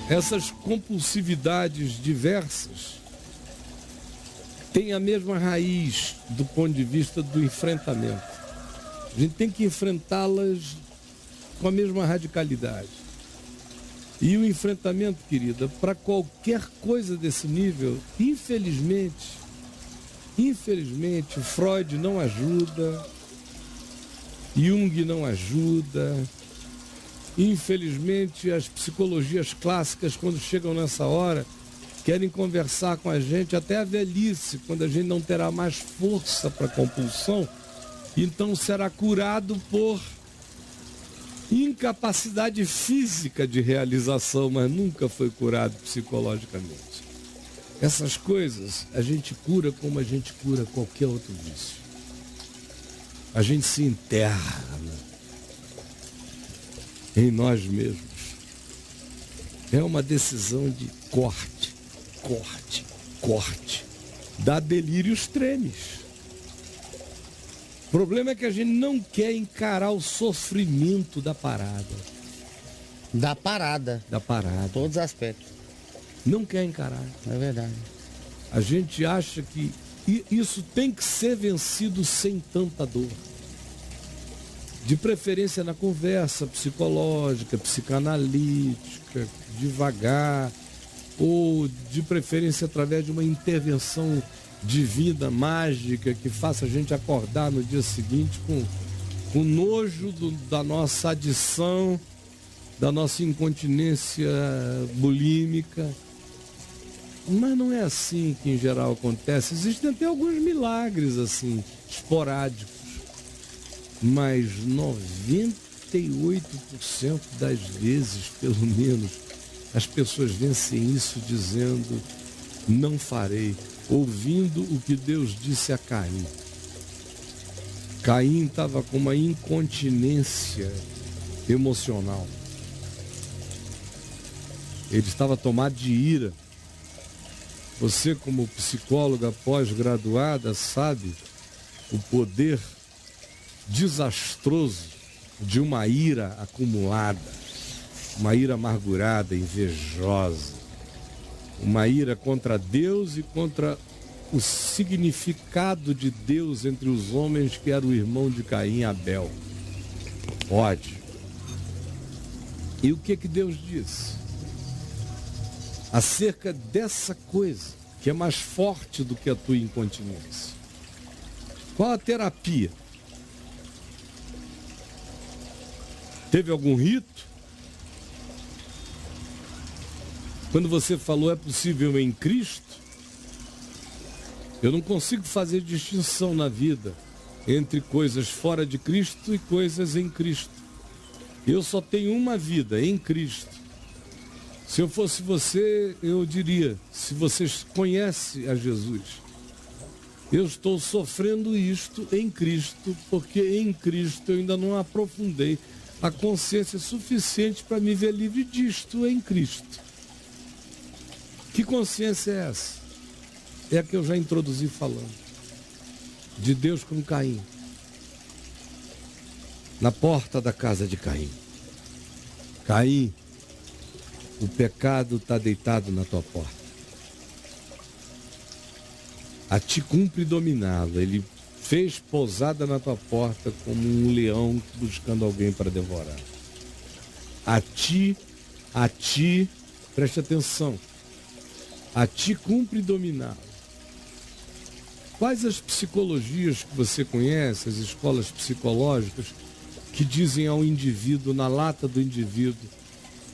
Essas compulsividades diversas têm a mesma raiz do ponto de vista do enfrentamento. A gente tem que enfrentá-las com a mesma radicalidade. E o enfrentamento, querida, para qualquer coisa desse nível, infelizmente, Freud não ajuda, Jung não ajuda, infelizmente as psicologias clássicas, quando chegam nessa hora, querem conversar com a gente até a velhice, quando a gente não terá mais força para a compulsão, então será curado por incapacidade física de realização, mas nunca foi curado psicologicamente. Essas coisas a gente cura como a gente cura qualquer outro vício. A gente se enterra, né, em nós mesmos. É uma decisão de corte. Dá delírios tremes. O problema é que a gente não quer encarar o sofrimento da parada. Da parada. Todos os aspectos. Não quer encarar. É verdade. A gente acha que isso tem que ser vencido sem tanta dor. De preferência na conversa psicológica, psicanalítica, devagar, ou de preferência através de uma intervenção divina, mágica, que faça a gente acordar no dia seguinte com nojo da nossa adição, da nossa incontinência bulímica. Mas não é assim que em geral acontece. Existem até alguns milagres assim, esporádicos. Mas 98% das vezes, pelo menos, as pessoas vencem isso dizendo: não farei, ouvindo o que Deus disse a Caim. Caim estava com uma incontinência emocional. Ele estava tomado de ira. Você, como psicóloga pós-graduada, sabe o poder desastroso de uma ira acumulada, uma ira amargurada, invejosa, uma ira contra Deus e contra o significado de Deus entre os homens, que era o irmão de Caim, Abel. Ódio. E o que Deus disse acerca dessa coisa que é mais forte do que a tua incontinência? Qual a terapia? Teve algum rito? Quando você falou é possível em Cristo, eu não consigo fazer distinção na vida entre coisas fora de Cristo e coisas em Cristo. Eu só tenho uma vida, em Cristo. Se eu fosse você, eu diria: se você conhece a Jesus, eu estou sofrendo isto em Cristo, porque em Cristo eu ainda não aprofundei a consciência suficiente para me ver livre disto em Cristo. Que consciência é essa? É a que eu já introduzi falando. De Deus com Caim. Na porta da casa de Caim. Caim, o pecado está deitado na tua porta. A ti cumpre dominá-lo. Ele fez pousada na tua porta como um leão buscando alguém para devorar. A ti, preste atenção, a ti cumpre dominá-lo. Quais as psicologias que você conhece, as escolas psicológicas, que dizem ao indivíduo, na lata do indivíduo,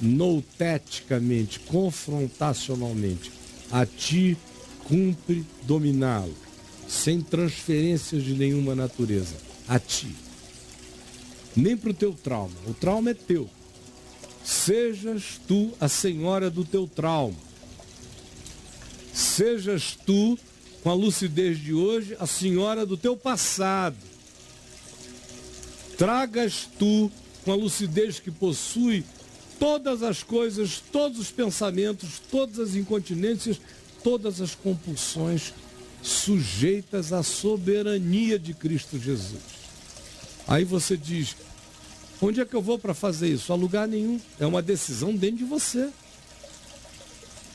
nouteticamente, confrontacionalmente: a ti cumpre dominá-lo, sem transferências de nenhuma natureza, a ti. Nem para o teu trauma, o trauma é teu. Sejas tu a senhora do teu trauma. Sejas tu, com a lucidez de hoje, a senhora do teu passado. Tragas tu, com a lucidez que possui, todas as coisas, todos os pensamentos, todas as incontinências, todas as compulsões sujeitas à soberania de Cristo Jesus. Aí você diz: onde é que eu vou para fazer isso? A lugar nenhum. É uma decisão dentro de você.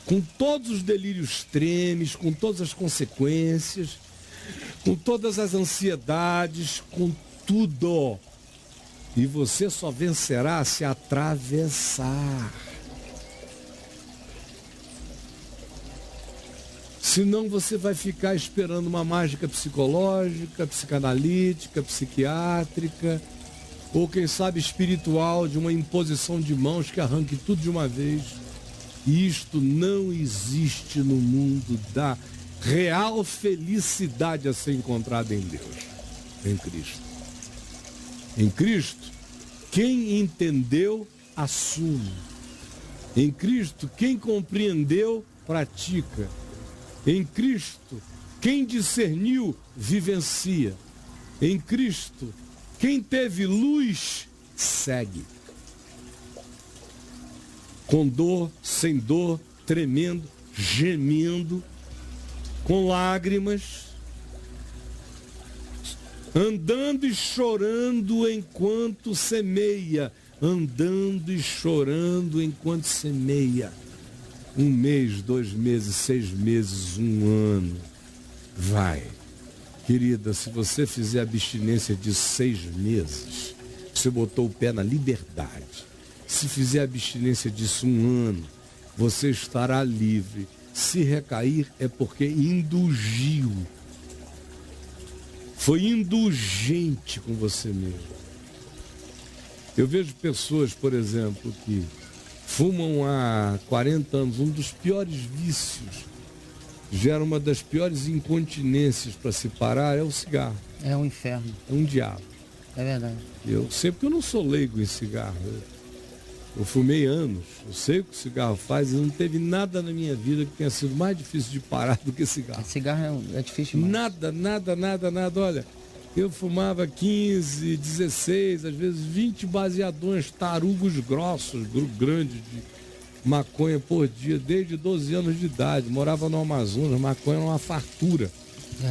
com todos os delírios trêmeis, com todas as consequências, com todas as ansiedades, com tudo. E você só vencerá se atravessar. Senão você vai ficar esperando uma mágica psicológica, psicanalítica, psiquiátrica, ou quem sabe espiritual, de uma imposição de mãos que arranque tudo de uma vez. E isto não existe no mundo da real felicidade a ser encontrada em Deus, em Cristo. Em Cristo, quem entendeu, assume. Em Cristo, quem compreendeu, pratica. Em Cristo, quem discerniu, vivencia. Em Cristo, quem teve luz, segue. Com dor, sem dor, tremendo, gemendo, com lágrimas, andando e chorando enquanto semeia, andando e chorando enquanto semeia. 1 mês, 2 meses, 6 meses, 1 ano. Vai. Querida, se você fizer abstinência de 6 meses, você botou o pé na liberdade. Se fizer abstinência disso 1 ano, você estará livre. Se recair é porque indulgiu. Foi indulgente com você mesmo. Eu vejo pessoas, por exemplo, que fumam há 40 anos, um dos piores vícios, gera uma das piores incontinências para se parar, é o cigarro. É um inferno. É um diabo. É verdade. Eu sei porque eu não sou leigo em cigarro. Eu fumei anos, eu sei o que o cigarro faz e não teve nada na minha vida que tenha sido mais difícil de parar do que cigarro. Cigarro é difícil demais. Nada. Olha, eu fumava 15, 16, às vezes 20 baseadões, tarugos grossos, grandes de maconha por dia, desde 12 anos de idade. Morava no Amazonas, maconha era uma fartura.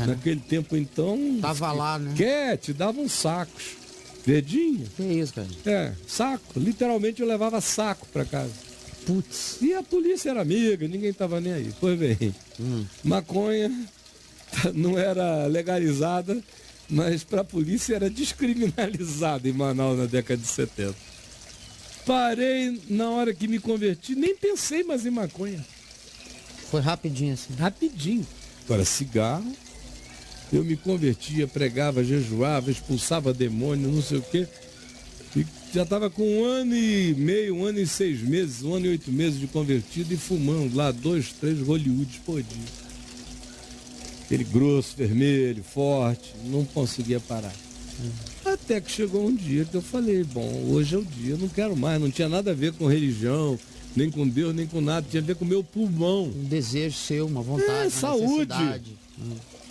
Naquele tempo, então... Tava lá, né? Te davam sacos. Verdinho? Que isso, cara? Saco. Literalmente eu levava saco para casa. Putz. E a polícia era amiga, ninguém tava nem aí. Pois bem, maconha não era legalizada, mas para a polícia era descriminalizada em Manaus na década de 70. Parei na hora que me converti, nem pensei mais em maconha. Foi rapidinho assim? Rapidinho. Agora, cigarro, eu me convertia, pregava, jejuava, expulsava demônio, não sei o quê. E já estava com 1 ano e meio, 1 ano e 6 meses, 1 ano e 8 meses de convertido e fumando lá 2, 3 Hollywoods por dia. Aquele grosso, vermelho, forte, não conseguia parar. Até que chegou um dia que eu falei, bom, hoje é o dia, eu não quero mais, não tinha nada a ver com religião, nem com Deus, nem com nada, tinha a ver com o meu pulmão. Um desejo seu, uma vontade, saúde.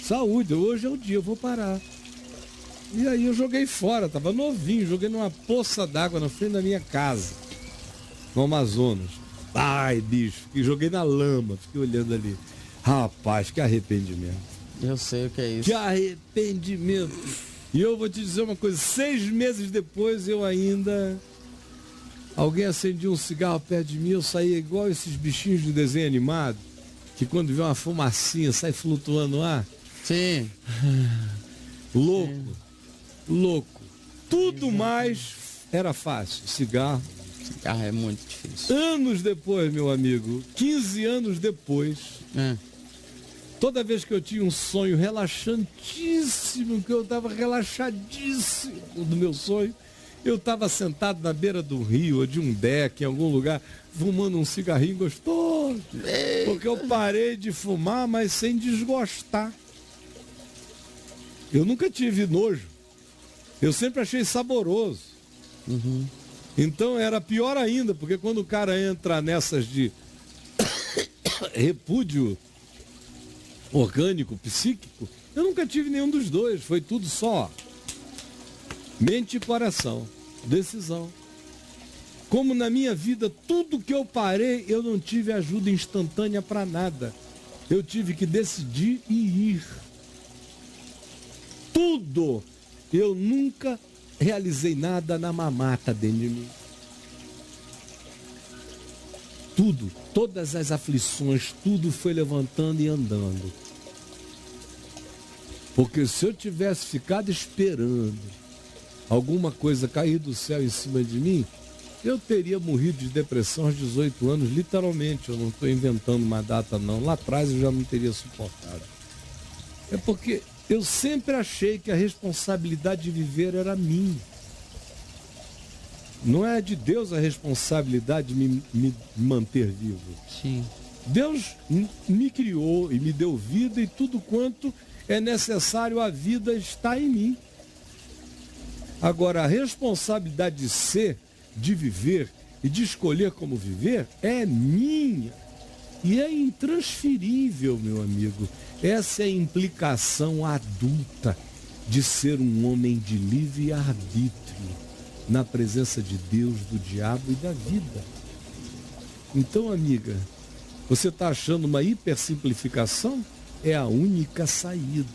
Saúde, hoje é o dia, eu vou parar. E aí eu joguei fora, tava novinho, joguei numa poça d'água na frente da minha casa, no Amazonas. Ai, bicho, e joguei na lama, fiquei olhando ali. Rapaz, que arrependimento. Eu sei o que é isso. Que arrependimento. E eu vou te dizer uma coisa, 6 meses depois eu ainda... Alguém acendia um cigarro perto de mim, eu saía igual esses bichinhos de desenho animado, que quando vê uma fumacinha sai flutuando no ar. Sim. Louco. Sim. Louco. Tudo mais era fácil. Cigarro. Cigarro é muito difícil. Anos depois, meu amigo, 15 anos depois, toda vez que eu tinha um sonho relaxantíssimo, que eu estava relaxadíssimo do meu sonho, eu estava sentado na beira do rio ou de um deck, em algum lugar, fumando um cigarrinho gostoso. Porque eu parei de fumar, mas sem desgostar. Eu nunca tive nojo. Eu sempre achei saboroso. Então era pior ainda, porque quando o cara entra nessas de repúdio orgânico, psíquico, eu nunca tive nenhum dos dois. Foi tudo só mente e coração, decisão. Como na minha vida, tudo que eu parei, eu não tive ajuda instantânea para nada. Eu tive que decidir e ir. Tudo. Eu nunca realizei nada na mamata dentro de mim. Tudo, todas as aflições, tudo foi levantando e andando. Porque se eu tivesse ficado esperando alguma coisa cair do céu em cima de mim, eu teria morrido de depressão aos 18 anos, literalmente. Eu não estou inventando uma data, não. Lá atrás eu já não teria suportado. É porque eu sempre achei que a responsabilidade de viver era minha. Não é de Deus a responsabilidade de me manter vivo. Sim. Deus me criou e me deu vida, e tudo quanto é necessário à vida está em mim. Agora, a responsabilidade de ser, de viver e de escolher como viver é minha. E é intransferível, meu amigo. Essa é a implicação adulta de ser um homem de livre arbítrio na presença de Deus, do diabo e da vida. Então, amiga, você está achando uma hipersimplificação? É a única saída.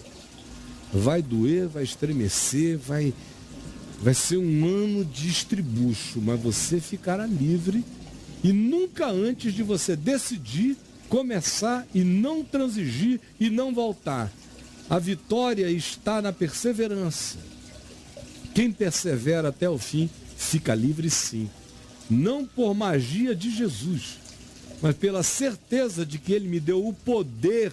Vai doer, vai estremecer, vai ser um ano de estribucho, mas você ficará livre, e nunca antes de você decidir, começar e não transigir e não voltar. A vitória está na perseverança. Quem persevera até o fim fica livre, sim. Não por magia de Jesus, mas pela certeza de que Ele me deu o poder,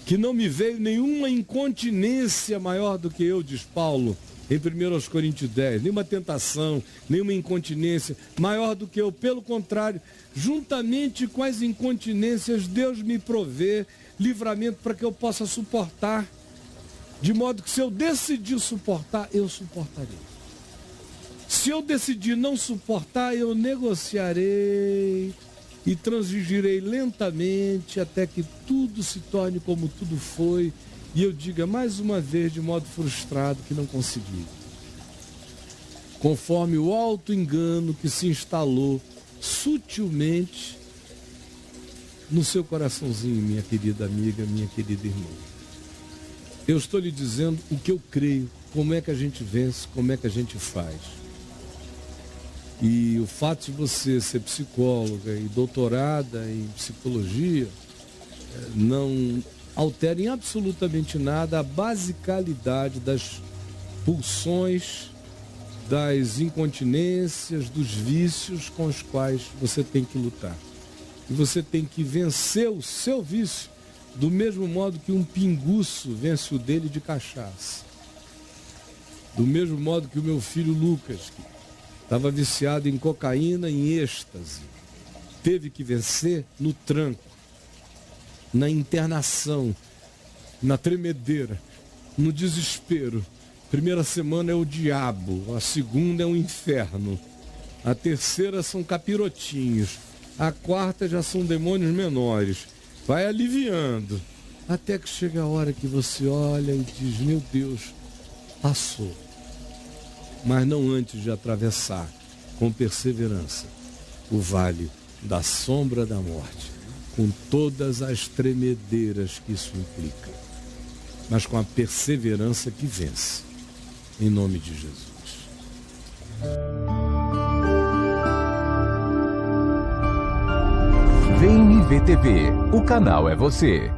que não me veio nenhuma incontinência maior do que eu, diz Paulo, em 1 Coríntios 10, nenhuma tentação, nenhuma incontinência maior do que eu. Pelo contrário, juntamente com as incontinências, Deus me provê livramento para que eu possa suportar. De modo que se eu decidir suportar, eu suportarei. Se eu decidir não suportar, eu negociarei e transigirei lentamente até que tudo se torne como tudo foi, e eu diga mais uma vez, de modo frustrado, que não consegui. Conforme o auto-engano que se instalou sutilmente no seu coraçãozinho, minha querida amiga, minha querida irmã. Eu estou lhe dizendo o que eu creio, como é que a gente vence, como é que a gente faz. E o fato de você ser psicóloga e doutorada em psicologia não altera em absolutamente nada a basicalidade das pulsões, das incontinências, dos vícios com os quais você tem que lutar. E você tem que vencer o seu vício do mesmo modo que um pinguço vence o dele de cachaça. Do mesmo modo que o meu filho Lucas, que estava viciado em cocaína, em êxtase, teve que vencer no tranco, na internação, na tremedeira, no desespero. Primeira semana é o diabo, a segunda é o inferno, a terceira são capirotinhos, a quarta já são demônios menores. Vai aliviando, até que chega a hora que você olha e diz, meu Deus, passou. Mas não antes de atravessar, com perseverança, o vale da sombra da morte, com todas as tremedeiras que isso implica, mas com a perseverança que vence, em nome de Jesus. Vem me ver TV, o canal é você.